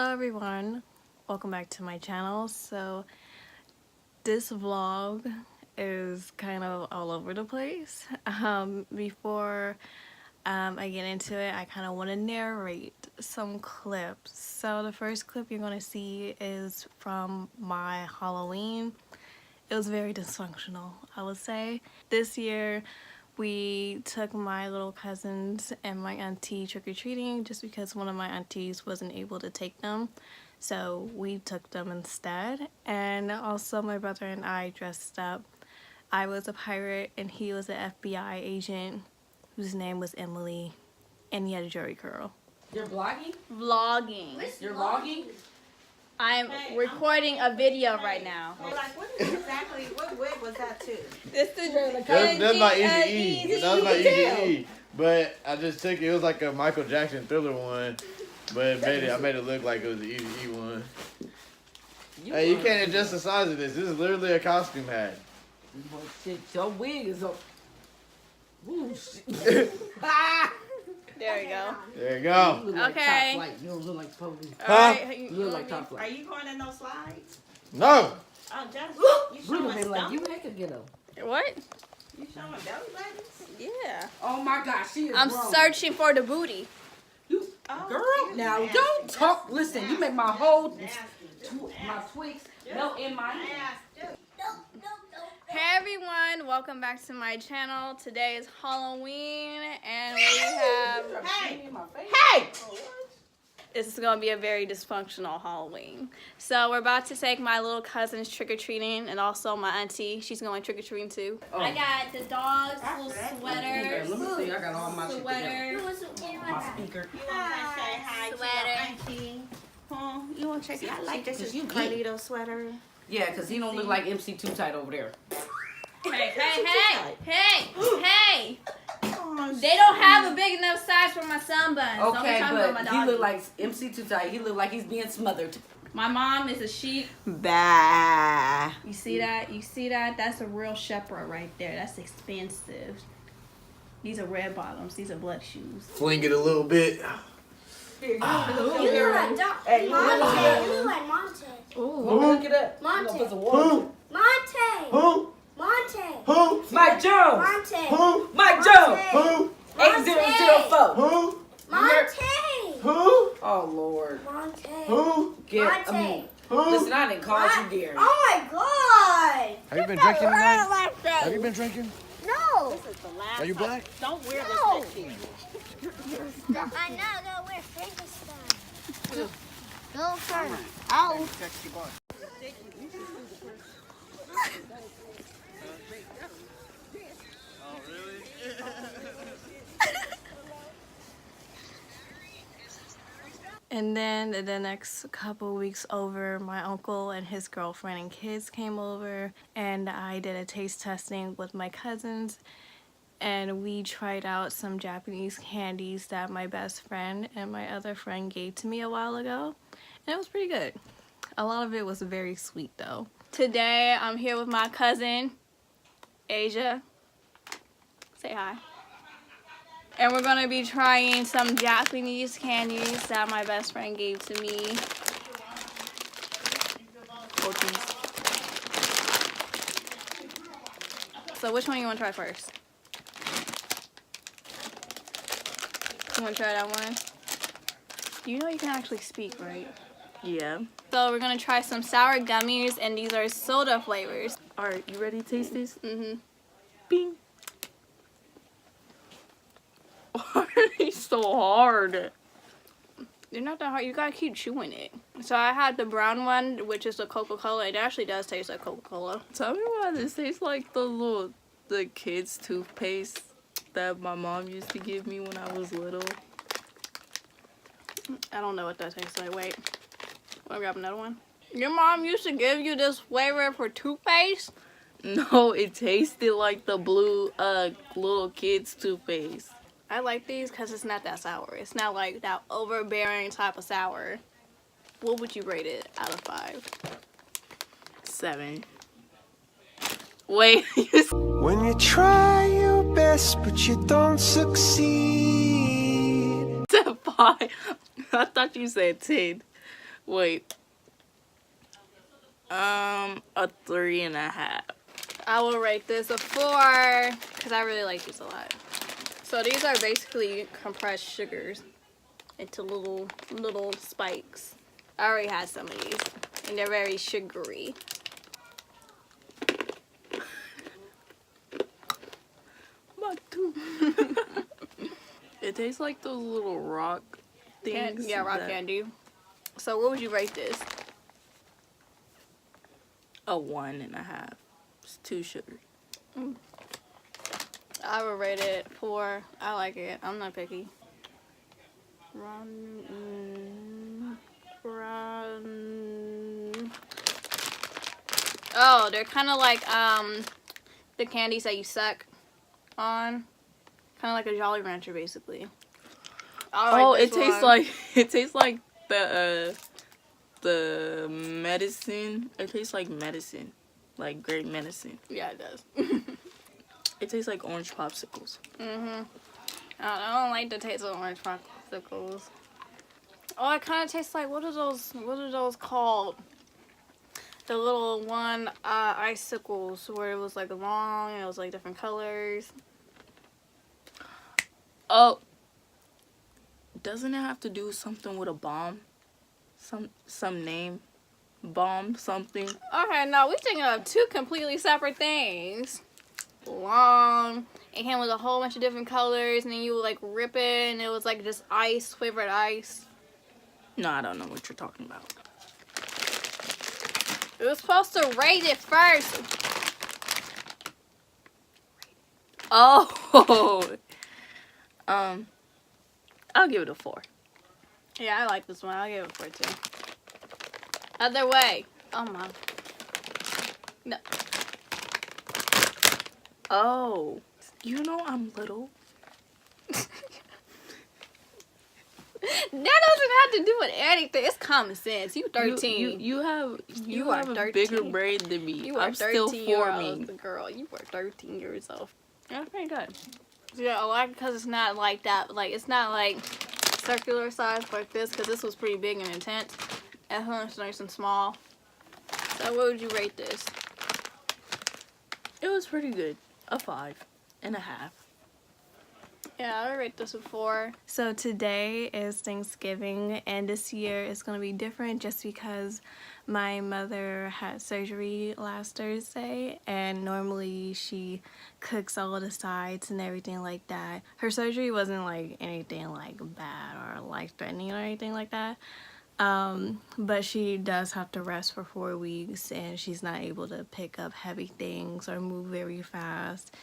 Hello everyone, welcome back to my channel. So this vlog is kind of all over the place. Before I get into it, I kind of want to narrate some clips. So the first clip you're going to see is from my Halloween. It was very dysfunctional, I would say. This year we took my little cousins and my auntie trick-or-treating just because one of my aunties wasn't able to take them. So we took them instead. And also my brother and I dressed up. I was a pirate and he was an FBI agent whose name was Emily. And he had a jerry curl. You're vlogging? Vlogging. You're vlogging? I'm recording a video right now. Like, what is exactly, what wig was that too? This is That's my Easy E. That was my Easy E. But I just took it. It was like a Michael Jackson Thriller one. But I made it look like it was the Easy E one. Hey, you can't adjust the size of this. This is literally a costume hat. Oh, shit, your wig is up. Ooh, shit. There you go. There you go. You look like Okay. Top Flight. You don't look like police. Alright. You look like Top Are Flight. you going in those slides? No. Oh, just, you Look showing at me like stomach? you could get up. What? You showing belly buttons? Yeah. Oh my God, she is I'm grown. searching for the booty. You, Oh, girl, you now nasty, don't talk. Listen, you make my whole my nasty. twigs melt in my hand. Hey everyone, welcome back to my channel. Today is Halloween and we have... Hey! Hey! This is going to be a very dysfunctional Halloween. So we're about to take my little cousins trick-or-treating and also my auntie. She's going trick-or-treating too. Oh. I got the dog's little Okay, sweater. let me see. I got all my shit together. Sweater. My speaker. You want to say hi Sweater. to your auntie? Huh? You want to check it out? I like this is You Carlito sweater. Yeah, because he don't look like MC Too Tight over there. Hey, hey, hey, hey, hey. Oh, They don't have a big enough size for my sunbuns. Don't be Okay, talking about but my he dog. look like MC Too Tight. He look like he's being smothered. My mom is a sheep. Bah. You see that? You see that? That's a real shepherd right there. That's expensive. These are red bottoms. These are blood shoes. Fling it a little bit. You look like Hey, Monte. You look like Monte. Ooh, look it up. Monte. You gonna put some water. Monte. Who? Monte. Who? Mike Jones. Monte. Who? Mike Jones. Who? 8004. Who? Monte. Who? Oh Lord. Monte. Who? Listen, I didn't call you Gary. Oh my God. Have you been drinking tonight? Have you been drinking? No. This is the last Are you black? Don't wear No. this shit. I know. I gotta wear Frankenstein. Go first. Ow. And then the next couple weeks over, my uncle and his girlfriend and kids came over and I did a taste testing with my cousins and we tried out some Japanese candies that my best friend and my other friend gave to me a while ago and it was pretty good. A lot of it was very sweet though. Today I'm here with my cousin Asia. Say hi. And we're gonna be trying some Japanese candies that my best friend gave to me. So which one you wanna try first? You wanna try that one? You know you can actually speak, right? Yeah. So we're gonna try some sour gummies and these are soda flavors. Alright, you ready to taste this? Mm-hmm. Bing. Why are they so hard? They're not that hard. You gotta keep chewing it. So I had the brown one, which is the Coca-Cola. It actually does taste like Coca-Cola. Tell me why this tastes like the kids' toothpaste that my mom used to give me when I was little. I don't know what that tastes like. Wait. Wanna grab another one? Your mom used to give you this flavor for toothpaste? No, it tasted like the blue little kids' toothpaste. I like these because it's not that sour. It's not like that overbearing type of sour. What would you rate it out of 5? 7. Wait. When you try your best but you don't succeed. 5. I thought you said 10. Wait. A 3.5. I will rate this a 4 because I really like these a lot. So these are basically compressed sugars into little spikes. I already had some of these, and they're very sugary. My tooth. It tastes like those little rock things. Yeah, rock candy. So what would you rate this? A 1.5. It's too sugary. I would rate it 4. I like it. I'm not picky. Oh, they're kind of like the candies that you suck on. Kind of like a Jolly Rancher, basically. Oh, it tastes like the medicine. It tastes like medicine, like great medicine. Yeah, it does. It tastes like orange popsicles. I don't like the taste of orange popsicles. Oh, it kind of tastes like, what are those called? The little one icicles where it was like long and it was like different colors. Oh, doesn't it have to do with something with a bomb? Some name, bomb something. Okay, no, we're thinking of two completely separate things. Long. It came with a whole bunch of different colors, and then you would like rip it, and it was like just ice, flavored ice. No, I don't know what you're talking about. It was supposed to rate it first. Oh, I'll give it a 4. Yeah, I like this one. I'll give it 4 too. Other way. Oh my. No. Oh, you know I'm little. That doesn't have to do with anything. It's common sense. You 13. You have are a 13. bigger brain than me. You are I'm still 13 years old, forming. girl. You are 13 years old. That's pretty good. Yeah, I like because it's not like that. Like it's not like circular size like this because this was pretty big and intense. And it's nice and small. So what would you rate this? It was pretty good. A 5.5. Yeah, I would rate this a 4. So today is Thanksgiving, and this year is going to be different just because my mother had surgery last Thursday, and normally she cooks all of the sides and everything like that. Her surgery wasn't like anything like bad or life-threatening or anything like that. But she does have to rest for 4 weeks, and she's not able to pick up heavy things or move very fast.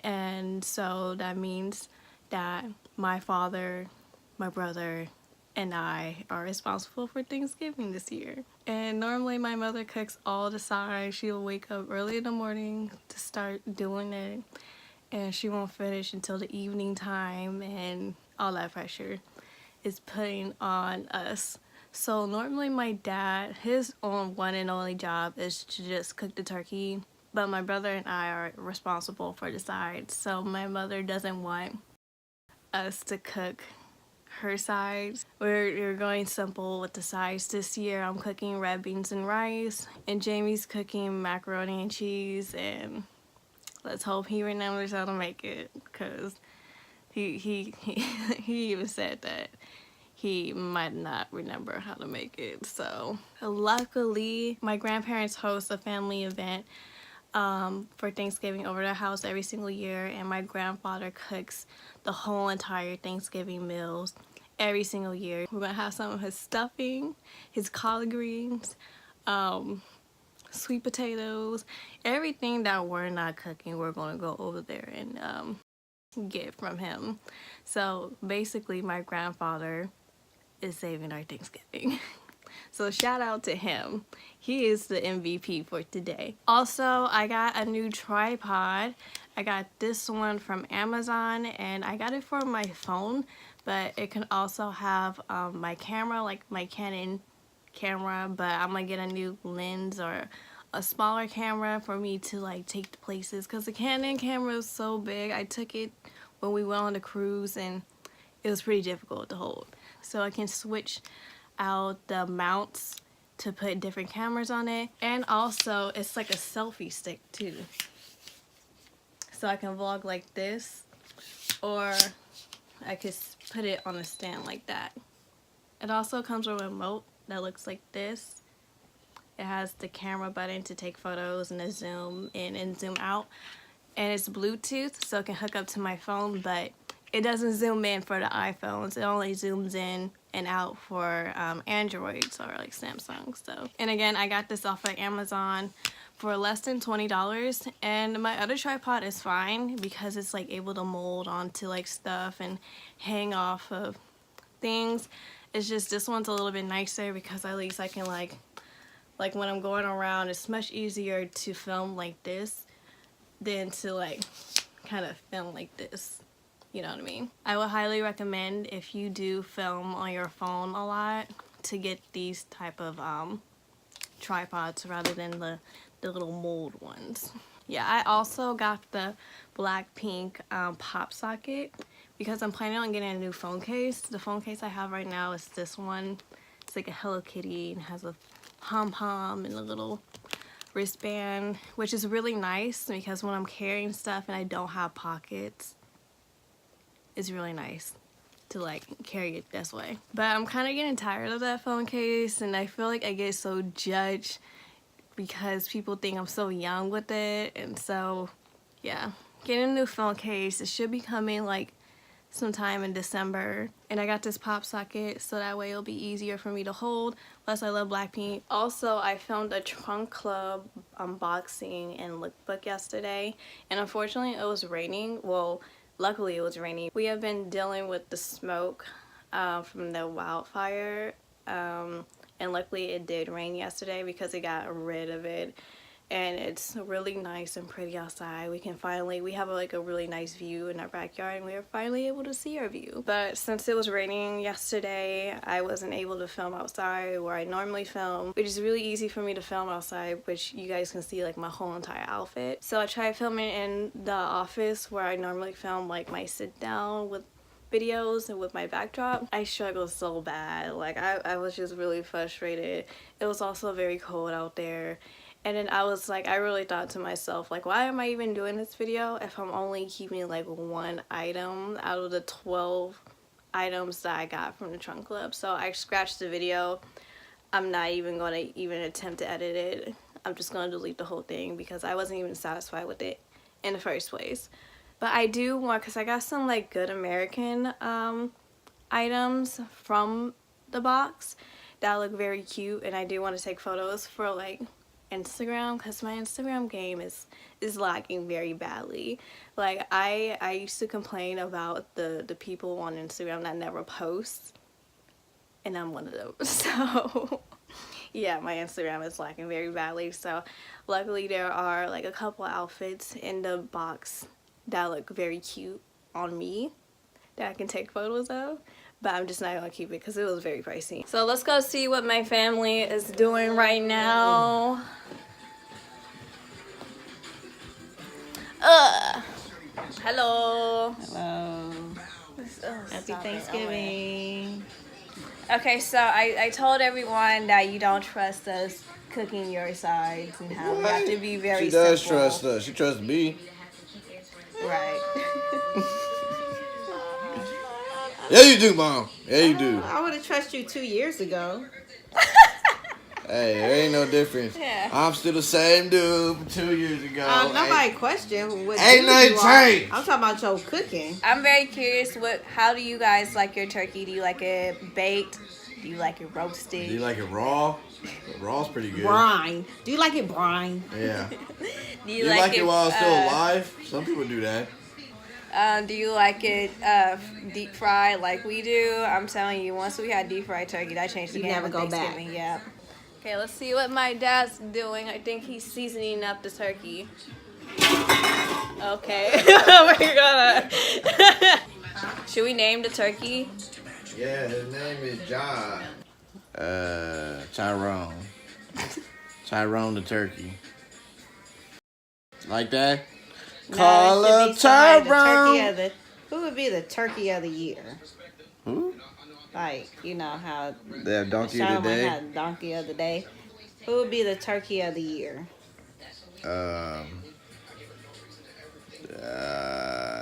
And so that means that my father, my brother, and I are responsible for Thanksgiving this year. And normally my mother cooks all the sides. She'll wake up early in the morning to start doing it, and she won't finish until the evening time, and all that pressure is putting on us. So normally my dad, his one and only job is to just cook the turkey, but my brother and I are responsible for the sides. So my mother doesn't want us to cook her sides. We're going simple with the sides this year. I'm cooking red beans and rice, and Jamie's cooking macaroni and cheese, and let's hope he remembers how to make it, because he even said that he might not remember how to make it. So luckily my grandparents host a family event for Thanksgiving over their house every single year, and my grandfather cooks the whole entire Thanksgiving meals every single year. We're gonna have some of his stuffing, his collard greens, sweet potatoes, everything that we're not cooking, we're gonna go over there and get from him. So basically my grandfather is saving our Thanksgiving. So shout out to him. He is the MVP for today. Also, I got a new tripod. I got this one from Amazon, and I got it for my phone, but it can also have my camera, like my Canon camera, but I'm gonna get a new lens or a smaller camera for me to like take to places, because the Canon camera is so big. I took it when we went on the cruise, and it was pretty difficult to hold. So I can switch out the mounts to put different cameras on it. And also it's like a selfie stick too. So I can vlog like this, or I could put it on a stand like that. It also comes with a remote that looks like this. It has the camera button to take photos and to zoom in and zoom out. And it's Bluetooth, so it can hook up to my phone, but it doesn't zoom in for the iPhones. It only zooms in and out for Androids or like Samsung. So, and again, I got this off of Amazon for less than $20, and my other tripod is fine because it's like able to mold onto like stuff and hang off of things. It's just this one's a little bit nicer because at least I can like when I'm going around, it's much easier to film like this than to like kind of film like this. You know what I mean? I would highly recommend, if you do film on your phone a lot, to get these type of tripods rather than the little mold ones. Yeah, I also got the Blackpink pop socket because I'm planning on getting a new phone case. The phone case I have right now is this one. It's like a Hello Kitty and has a pom-pom and a little wristband, which is really nice because when I'm carrying stuff and I don't have pockets, it's really nice to like carry it this way. But I'm kind of getting tired of that phone case, and I feel like I get so judged because people think I'm so young with it. And so yeah, getting a new phone case. It should be coming like sometime in December, and I got this pop socket so that way it'll be easier for me to hold. Plus I love Blackpink. Also, I filmed a Trunk Club unboxing and lookbook yesterday, and unfortunately it was raining. Well, luckily it was raining. We have been dealing with the smoke from the wildfire, and luckily it did rain yesterday because it got rid of it. And it's really nice and pretty outside. We have like a really nice view in our backyard, and we were finally able to see our view. But since it was raining yesterday, I wasn't able to film outside where I normally film, which is really easy for me to film outside, which you guys can see like my whole entire outfit. So I tried filming in the office where I normally film like my sit down with videos and with my backdrop. I struggled so bad. Like I was just really frustrated. It was also very cold out there. And then I was like, I really thought to myself, like, why am I even doing this video if I'm only keeping like one item out of the 12 items that I got from the Trunk Club? So I scratched the video. I'm not even going to attempt to edit it. I'm just going to delete the whole thing because I wasn't even satisfied with it in the first place. But I do want, because I got some like Good American items from the box that look very cute, and I do want to take photos for like Instagram, because my Instagram game is lagging very badly. Like I used to complain about the people on Instagram that never post, and I'm one of those. So yeah, my Instagram is lagging very badly. So luckily there are like a couple outfits in the box that look very cute on me that I can take photos of, but I'm just not gonna keep it because it was very pricey. So let's go see what my family is doing right now. Hello. Hello. Happy Thanksgiving. Okay, so I told everyone that you don't trust us cooking your sides and how we have to be very She does simple. trust us. She trusts me. Right. Yeah, you do, Mom. Yeah, you do. I would have trusted you 2 years ago. Hey, there ain't no difference. Yeah. I'm still the same dude from 2 years ago. Nobody questioned what Ain't dude nothing you are. changed. I'm talking about your cooking. I'm very curious, how do you guys like your turkey? Do you like it baked? Do you like it roasted? Do you like it raw? Raw's pretty good. Brine. Do you like it brine? Yeah. Do You like it while it's still alive? Some people do that. Do you like it deep fried like we do? I'm telling you, once we had deep fried turkey, that changed the You game. never with go back. Thanksgiving. Yeah. Okay, let's see what my dad's doing. I think he's seasoning up the turkey. Okay. We're gonna. Should we name the turkey? Yeah, his name is John. Tyrone. Tyrone the turkey. Like that? Call No, it up should be somebody, Tyrone. who would be the turkey of the year? Who? Like, you know how They have donkey of the Charlamagne day. had donkey of the day. Who would be the turkey of the year?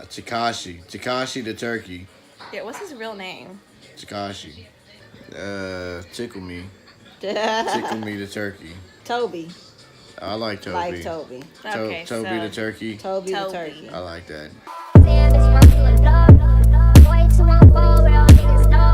Takashi. Takashi the turkey. Yeah, what's his real name? Takashi. Tickle me. Tickle me the turkey. Toby. I like Toby. Like Toby. Okay, Toby so the turkey. Toby the Toby. turkey. I like that. Damn, it's my good love. Boy, to my phone where all niggas know.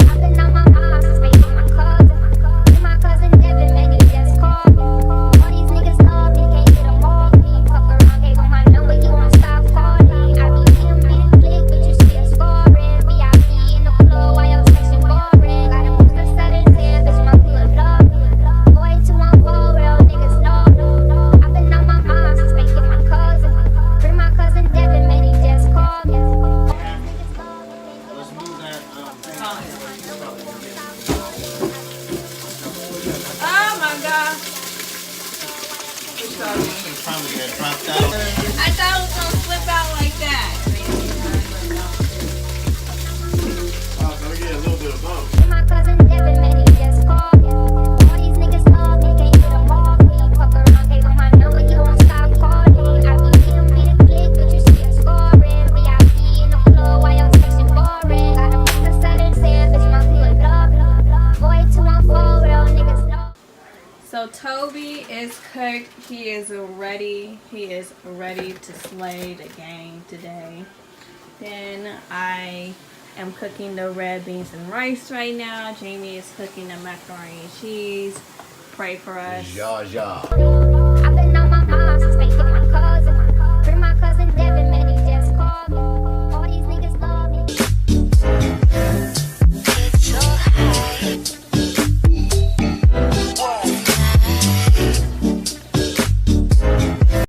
I've been on my mom's space with my cousin. My cousin Devin, man, he just called me. All these niggas love me, can't get them off me. Fuck around, gave him my number, he won't stop calling. I be him, be the click, but you see us scoring. VIP in the flow, while your section boring. Got him with the sudden damn, it's my good love. Boy, to my phone where all niggas know. I've been on my mom's space with my cousin. Bring my cousin Devin, man, he just called me. Oh my god. I thought it was gonna slip out like that. Oh, can we get a little bit of both? Bring my cousin Devin, man, he just called me. All these niggas love me, can't get them off me. Fuck around, gave him my number, he won't stop calling. I be him, be the click, but you see us scoring. VIP in the flow, while your section boring. Got him with the sudden sand, bitch, my good love. Boy, to my phone, where all niggas know. So Toby is cooked. He is ready. He is ready to slay the game today. Then I am cooking the red beans and rice right now. Jamie is cooking the macaroni and cheese. Pray for us. Ja.